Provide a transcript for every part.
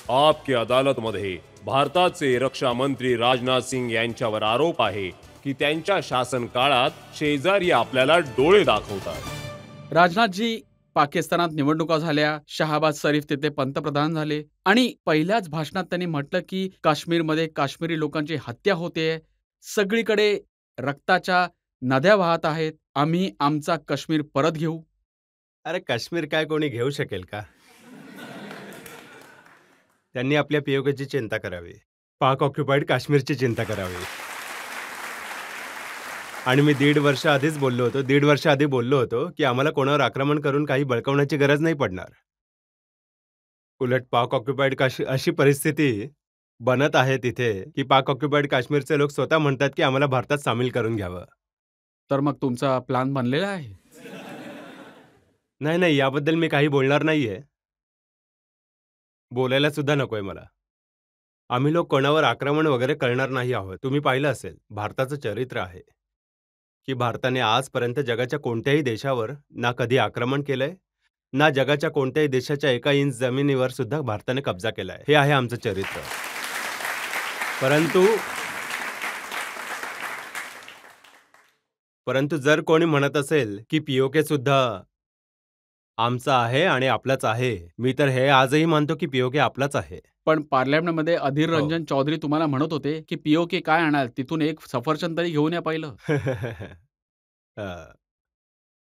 आपकी अदालतमध्ये भारताचे रक्षा मंत्री राजनाथ सिंग यांच्यावर आरोप आहे की त्यांच्या शासन काळात शेजारी आपल्याला डोळे दाखवतात. राजनाथजी, पाकिस्तानात निवडणुका झाल्या, शहाबाज शरीफ तिथे पंतप्रधान झाले आणि पहिल्याच भाषणात त्यांनी म्हटलं की काश्मीरमध्ये काश्मीरी लोकांची हत्या होते, सगळीकडे रक्ताच्या नद्या वाहत आहेत, आम्ही आमचा काश्मीर परत घेऊ. अरे काश्मीर काय कोणी घेऊ शकेल का? त्यांनी आपल्या पियोकेची चिंता करावी, पाक ऑक्युपाईड काश्मीरची चिंता करावी. आणि मी दीड वर्ष आधी बोललो होतो की आम्हाला कोणावर आक्रमण करून काही बळकावण्याची गरज नाही पडणार. उलट पाक ऑक्युपाईड अशी परिस्थिती बनत आहे तिथे की पाक ऑक्युपाईड काश्मीरचे लोक स्वतः म्हणतात की आम्हाला भारतात सामील करून घ्यावं. तर मग तुमचा प्लान बनलेला आहे? नाही, याबद्दल मी काही बोलणार नाहीये. बोलायला सुद्धा नकोय मला. आम्ही लोक कोणावर आक्रमण वगैरे करणार नाही आहोत. तुम्ही पाहिलं असेल, भारताचं चरित्र आहे की भारताने आजपर्यंत जगाच्या कोणत्याही देशावर ना कधी आक्रमण केलंय, ना जगाच्या कोणत्याही देशाच्या 1 इंच जमिनीवर सुद्धा भारताने कब्जा केलाय. हे आहे आमचं चरित्र. परंतु जर कोणी म्हणत असेल की पीओके सुद्धा आमचा आहे आणि आपलाच आहे, मी तर हे आजही मानतो की पीओके आपलाच आहे. पण पार्लमेंटमध्ये अधीर रंजन चौधरी तुम्हाला म्हणत होते की पीओके काय आणाल, तिथून एक सफरचंद तरी घेऊन या पाहिलं.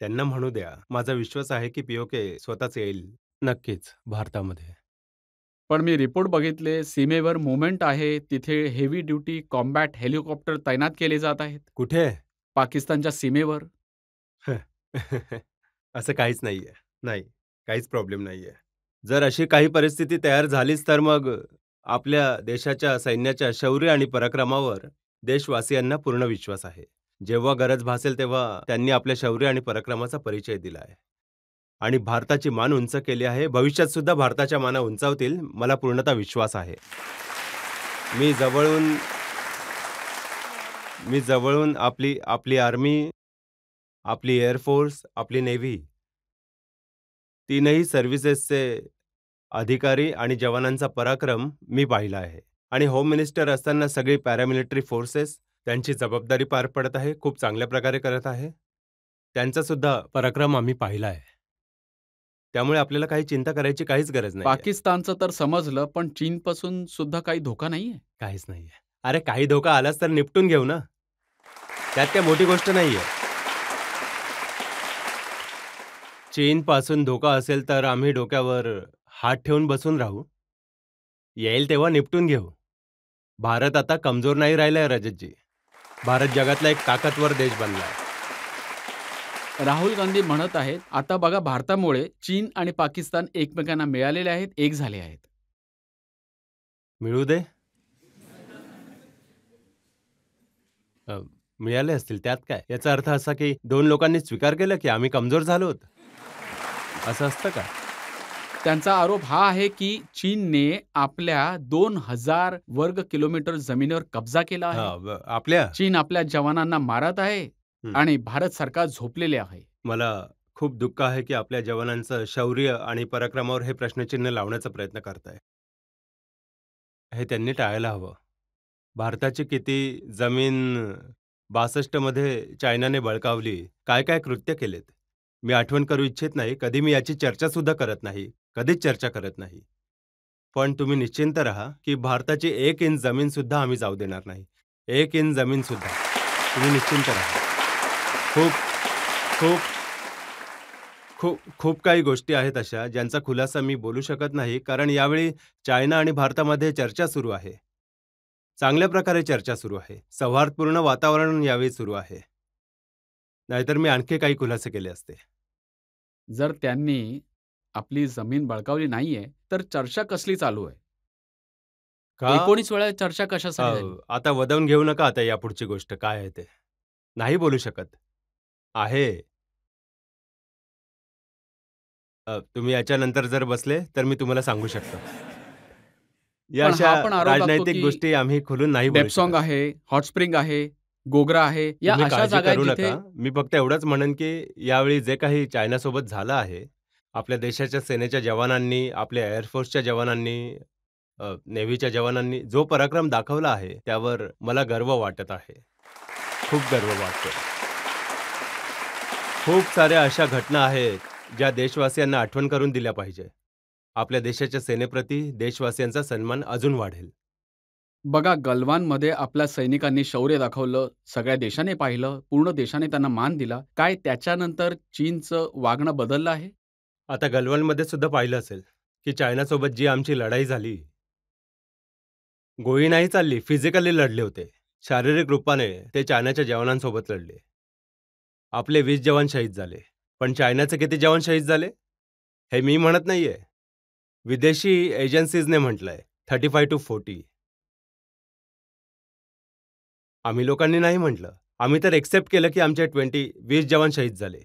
त्यांना म्हणू द्या. माझा विश्वास आहे की पीओके स्वतःच येईल नक्कीच भारतामध्ये. पण मी रिपोर्ट बघितले, सीमेवर मूव्हमेंट आहे, तिथे हेवी ड्युटी कॉम्बॅट हेलिकॉप्टर तैनात केले जात आहेत. कुठे? पाकिस्तानच्या सीमेवर. असं काहीच नाहीये. नाही, काहीच प्रॉब्लेम नाहीये. जर अशी काही परिस्थिती तयार झालीच तर मग आपल्या देशाच्या सैन्याच्या शौर्य आणि पराक्रमावर देशवासियांना पूर्ण विश्वास आहे. जेव्हा गरज भासेल तेव्हा त्यांनी आपल्या शौर्य आणि पराक्रमाचा परिचय दिला आहे आणि भारताची मान उंच केली आहे. भविष्यात सुद्धा भारताच्या माना उंचावतील, मला पूर्णतः विश्वास आहे. मी जवळून आपली आर्मी, आपली एअरफोर्स, आपली नेव्ही, तीनही सर्व्हिसेसचे अधिकारी आणि जवानांचा पराक्रम मी पाहिला आहे आणि होम मिनिस्टर असताना सगळी पॅरामिलिटरी फोर्सेस त्यांची जबाबदारी पार पडत आहे, खूप चांगल्या प्रकारे करत आहे. त्यांचा सुद्धा पराक्रम आम्ही पाहिला आहे. त्यामुळे आपल्याला काही चिंता करायची काहीच गरज नाही. पाकिस्तानचं तर समजलं, पण चीनपासून सुद्धा काही धोका नाहीये? काहीच नाहीये. अरे काही धोका आलाच तर निपटून घेऊ ना, त्यात काय मोठी गोष्ट नाहीये. चीनपासून धोका असेल तर आम्ही डोक्यावर हात ठेवून बसून राहू. येईल तेव्हा निपटून घेऊ. भारत आता कमजोर नाही राहिलाय रजतजी. भारत जगातला एक ताकदवर देश बनलाय. राहुल गांधी म्हणत आहेत, आता बघा भारतामुळे चीन आणि पाकिस्तान एकमेकांना मिळालेले आहेत, एक झाले आहेत. मिळू दे. मिळाले असतील त्यात काय. याचा अर्थ असा की दोन लोकांनी स्वीकार केलं की आम्ही कमजोर झालोत, असं असतं का? त्यांचा आरोप हा आहे की चीनने आपल्या 2000 वर्ग किलोमीटर जमिनीवर कब्जा केला आहे. चीन आपल्या जवानांना मारत आहे आणि भारत सरकार झोपलेले आहे. मला खूप दुःख आहे की आपल्या जवानांचं शौर्य आणि पराक्रमावर हे प्रश्नचिन्ह लावण्याचा प्रयत्न करताय. हे त्यांनी टाळायला हवं. भारताची किती जमीन 62 मध्ये चायनाने बळकावली, काय काय कृत्य केलेत, मी आठवण करू इच्छित नाही. कधी मी याची चर्चा सुद्धा करत नाही, कधीच चर्चा करत नाही. पण तुम्ही निश्चिंत राहा की भारताची 1 इंच जमीन सुद्धा आम्ही जाऊ देणार नाही. 1 इंच जमीन सुद्धा. तुम्ही निश्चिंत राहा. खूप काही गोष्टी आहेत अशा ज्यांचा खुलासा मी बोलू शकत नाही, कारण यावेळी चायना आणि भारतामध्ये चर्चा सुरू आहे. चांगल्या प्रकारे चर्चा सुरू आहे. सौहार्दपूर्ण वातावरण यावेळी सुरू आहे. नाहीतर मी आणखी काही खुलासे केले असते. जर त्यांनी आपली जमीन बळकावली नाहीये तर चर्चा कसली चालू आहे? 19 वेळा चर्चा कशासाठी झाली? आता वदवून घेऊ नका आता यापुढची गोष्ट काय आहे ते. नाही बोलू शकत आहे. तुम्ही याच्यानंतर जर बसले तर मी तुम्हाला सांगू शकतो. या अशा राजनैतिक गोष्टी आम्ही खुलून नाही बोलू शकत. डेप्सॉंग आहे, हॉट स्प्रिंग आहे, गोग्रा आहे, या अशा जागा जिथे. मी फक्त एवढंच म्हणेन की यावेळी जे काही चायनासोबत झालं आहे, आपल्या देशाच्या सेनेच्या जवानांनी, आपल्या एअरफोर्सच्या जवानांनी नेव्हीच्या जवानांनी जो पराक्रम दाखवला आहे त्यावर मला गर्व वाटत आहे. खूप गर्व वाटतो. खूप साऱ्या अशा घटना आहेत ज्या देशवासियांना आठवण करून दिल्या पाहिजे. आपल्या देशाच्या सेनेप्रती देशवासियांचा सन्मान अजून वाढेल. बघा, गलवानमध्ये आपल्या सैनिकांनी शौर्य दाखवलं, सगळ्या देशाने पाहिलं, पूर्ण देशाने त्यांना मान दिला. काय त्याच्यानंतर चीनचं वागणं बदललं आहे? आता गलवानमध्ये सुद्धा पाहिलं असेल की चायनासोबत जी आमची लढाई झाली, गोळी नाही चालली, फिजिकली लढले होते. शारीरिक रूपाने ते चायनाच्या जवानांसोबत लढले. आपले 20 जवान शहीद झाले. पण चायनाचे किती जवान शहीद झाले हे मी म्हणत नाहीये, विदेशी एजन्सीजने म्हटलंय 35 to 40. आम्ही लोकांनी नाही म्हटलं. आम्ही तर एक्सेप्ट केलं की आमचे 20 जवान शहीद झाले.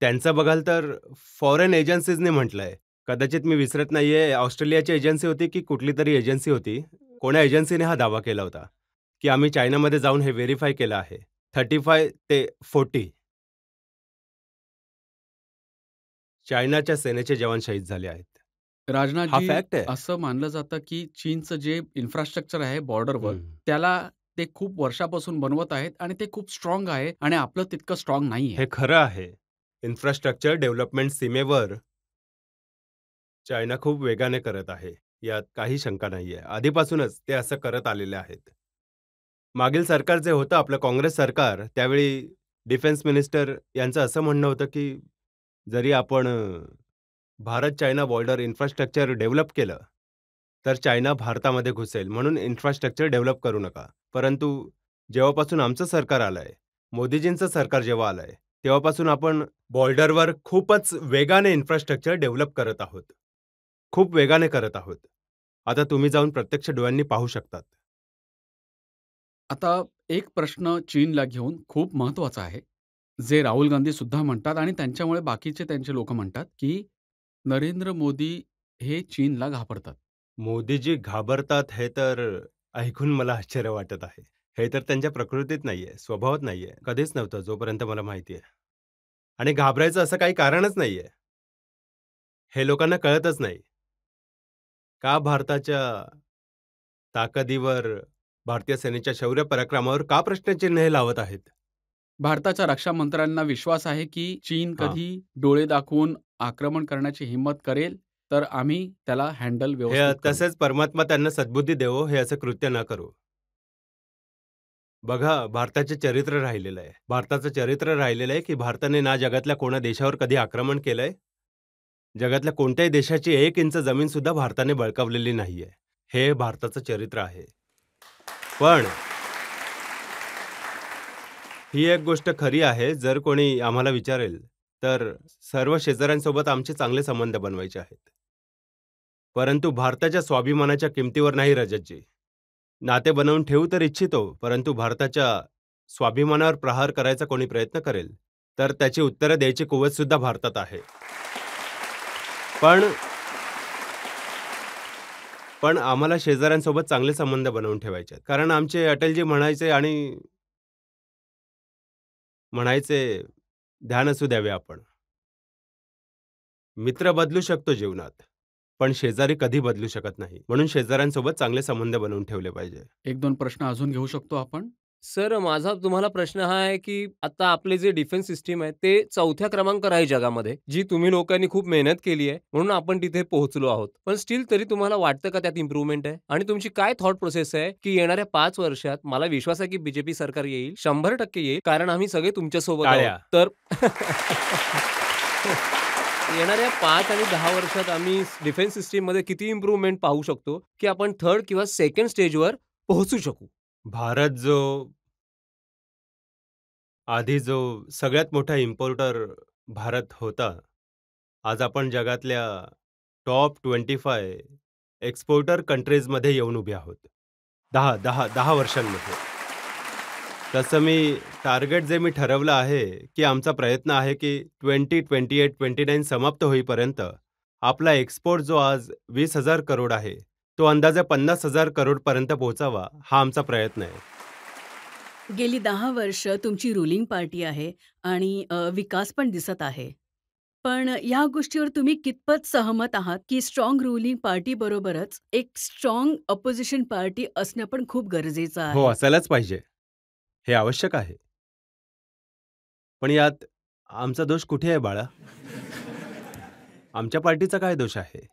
त्यांचं बघाल तर फॉरेन एजन्सीजने म्हटलंय. कदाचित मी विसरत नाहीये, ऑस्ट्रेलियाची एजन्सी होती की कुठली तरी एजन्सी होती. कोण्या एजन्सीने हा दावा केला होता की आम्ही चायनामध्ये जाऊन हे व्हेरीफाय केलं आहे. 35 ते 40 चायनाच्या सेनेचे जवान शहीद झाले आहेत. हा राजनाथजी, फॅक्ट आहे. असं मानलं जातं की चीनचं जे इन्फ्रास्ट्रक्चर आहे बॉर्डरवर, हम्म. त्याला ते खूप वर्षापासून बनवत आहेत आणि ते खूप स्ट्रॉंग आहे आणि आपलं तितकं स्ट्रॉंग नाहीये. हे खरं आहे. इन्फ्रास्ट्रक्चर डेव्हलपमेंट सीमेवर चायना खूप वेगाने करत आहे. यात काही शंका नाहीये. आधीपासूनच ते असं करत आलेले आहेत. मागील सरकार जे होतं आपलं काँग्रेस सरकार, त्यावेळी डिफेन्स मिनिस्टर यांचं असं म्हणणं होतं की जरी आपण Bharat China border infrastructure develop केलं तर चायना भारतामध्ये घुसेल, म्हणून इन्फ्रास्ट्रक्चर डेव्हलप करू नका. परंतु जेव्हापासून आमचं सरकार आलंय, मोदीजींचं सरकार जेव्हा आलंय, तेव्हापासून आपण बॉर्डरवर खूपच वेगाने इन्फ्रास्ट्रक्चर डेव्हलप करत आहोत. खूप वेगाने करत आहोत. आता तुम्ही जाऊन प्रत्यक्ष डोळ्यांनी पाहू शकतात. आता एक प्रश्न चीनला घेऊन खूप महत्वाचा आहे, जे राहुल गांधी सुद्धा म्हणतात आणि त्यांच्यामुळे बाकीचे त्यांचे लोक म्हणतात की नरेंद्र मोदी हे चीनला घाबरतात. मोदीजी घाबरतात हे तर ऐकून मला आश्चर्य वाटत आहे. हे तर त्यांच्या प्रकृतीत नाहीये, स्वभावात नाहीये, कधीच नव्हतं जोपर्यंत मला माहिती आहे. आणि घाबरायचं असं काही कारणच नाहीये. हे लोकांना कळतच नाही. का भारताच्या ताकदीवर, भारतीय सेनेच्या शौर्य पराक्रमावर का प्रश्नचिन्ह हे लावत आहेत? भारताच्या रक्षा मंत्र्यांना विश्वास आहे की चीन हां. कधी डोळे दाखवून आक्रमण करण्याची हिंमत करेल तर आम्ही त्याला हँडल हे व्यवस्थित करू. तसेच परमात्मा त्यांना सद्बुद्धी देवो, हे असं कृत्य न करू. बघा, भारताचे चरित्र राहिलेलं आहे. भारताचं चरित्र राहिलेलं आहे की भारताने ना जगातल्या कोणा देशावर कधी आक्रमण केलंय, जगातल्या कोणत्याही देशाची 1 इंच जमीन सुद्धा भारताने बळकावलेली नाहीये. हे भारताचं चरित्र आहे. पण ही एक गोष्ट खरी आहे, जर कोणी आम्हाला विचारेल, तर सर्व शेजाऱ्यांसोबत आमचे चांगले संबंध बनवायचे आहेत. परंतु भारताच्या स्वाभिमानाच्या किमतीवर नाही रजतजी. नाते बनवून ठेवू तर इच्छितो, परंतु भारताच्या स्वाभिमानावर प्रहार करायचा कोणी प्रयत्न करेल, तर त्याची उत्तरं द्यायची कुवत सुद्धा भारतात आहे. पण पण आम्हाला शेजाऱ्यांसोबत चांगले संबंध बनवून ठेवायचे आहेत. कारण आमचे अटलजी म्हणायचे ध्यान असू द्यावे आपण. मित्र बदलू शकतो जीवनात, पण शेजारी कधी बदलू शकत नाही. म्हणून शेजाऱ्यांसोबत चांगले संबंध बनवून ठेवले पाहिजे. 1-2 प्रश्न अजून घेऊ शकतो आपण? सर, माझा तुम्हाला प्रश्न हा आहे की आता आपले जे डिफेन्स सिस्टीम आहे ते 4थ्या क्रमांकावर आहे जगामध्ये, जी तुम्ही लोकांनी खूप मेहनत केली आहे म्हणून आपण तिथे पोहोचलो आहोत. पण स्टिल तरी तुम्हाला वाटतं का त्यात इम्प्रूव्हमेंट आहे? आणि तुमची काय थॉट प्रोसेस आहे की येणाऱ्या 5 वर्षात मला विश्वास आहे की बीजेपी सरकार येईल, 100% येईल, कारण आम्ही सगळे तुमच्यासोबत आहोत. टाळ्या. तर येणाऱ्या 5 आणि 10 वर्षात आम्ही डिफेन्स सिस्टीममध्ये किती इम्प्रूव्हमेंट पाहू शकतो की आपण 3rd किंवा 2nd स्टेजवर पोहोचू शकू? भारत आधी जो सगळ्यात मोठा इम्पोर्टर भारत होता, आज आपण जगातल्या टॉप 25 एक्सपोर्टर कंट्रीजमध्ये येऊन उभे आहोत. 10 वर्षांमध्ये. तसं टार्गेट जे मी ठरवलं आहे, की आमचा प्रयत्न आहे की 2028-29 समाप्त होईपर्यंत आपला एक्सपोर्ट जो आज 20,000 करोड आहे, तो अंदाजे 50,000 करोडपर्यंत पोहोचावा, हा आमचा प्रयत्न आहे. गेली 10 वर्ष तुमची रुलिंग पार्टी आहे आणि विकास पण दिसत आहे. पण या गोष्टीवर तुम्ही कितपत सहमत आहात, की स्ट्राँग रुलिंग पार्टी बरोबरच एक स्ट्राँग अपोझिशन पार्टी असणं पण खूप गरजेचं हो, आहे? असायलाच पाहिजे. हे आवश्यक आहे. पण यात आमचा दोष कुठे आहे बाळा? आमच्या पार्टीचा काय दोष आहे?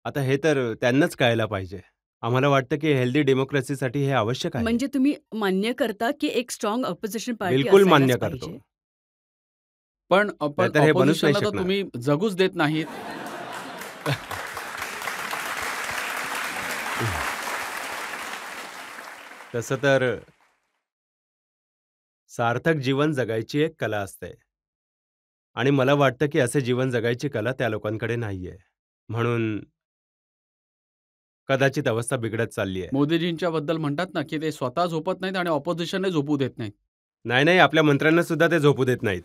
आता हे तर त्यांनाच कळायला पाहिजे. आम्हाला वाटतं की हेल्दी डेमोक्रसीसाठी हे आवश्यक आहे. म्हणजे तुम्ही मान्य करता, की एक स्ट्राँग अपोझिशन पार्टी बिलकुल मान्य असायलाच करतो. पाहिजे? पण नाहीतर हे बनूच नाही ऑपोझिशनला तर शकणार. तुम्ही जगूच देत नाहीत. तसं तर सार्थक जीवन जगायची एक कला असते आणि मला वाटतं की असे जीवन जगायची कला त्या लोकांकडे नाहीये. म्हणून कदाचित अवस्था बिघडत चालली आहे. मोदीजींच्या बद्दल म्हणतात ना, की ते स्वतः झोपत नाहीत आणि ऑपोझिशनला झोपू देत नाहीत. नाही, आपल्या मंत्र्यांना सुद्धा ते झोपू देत नाहीत.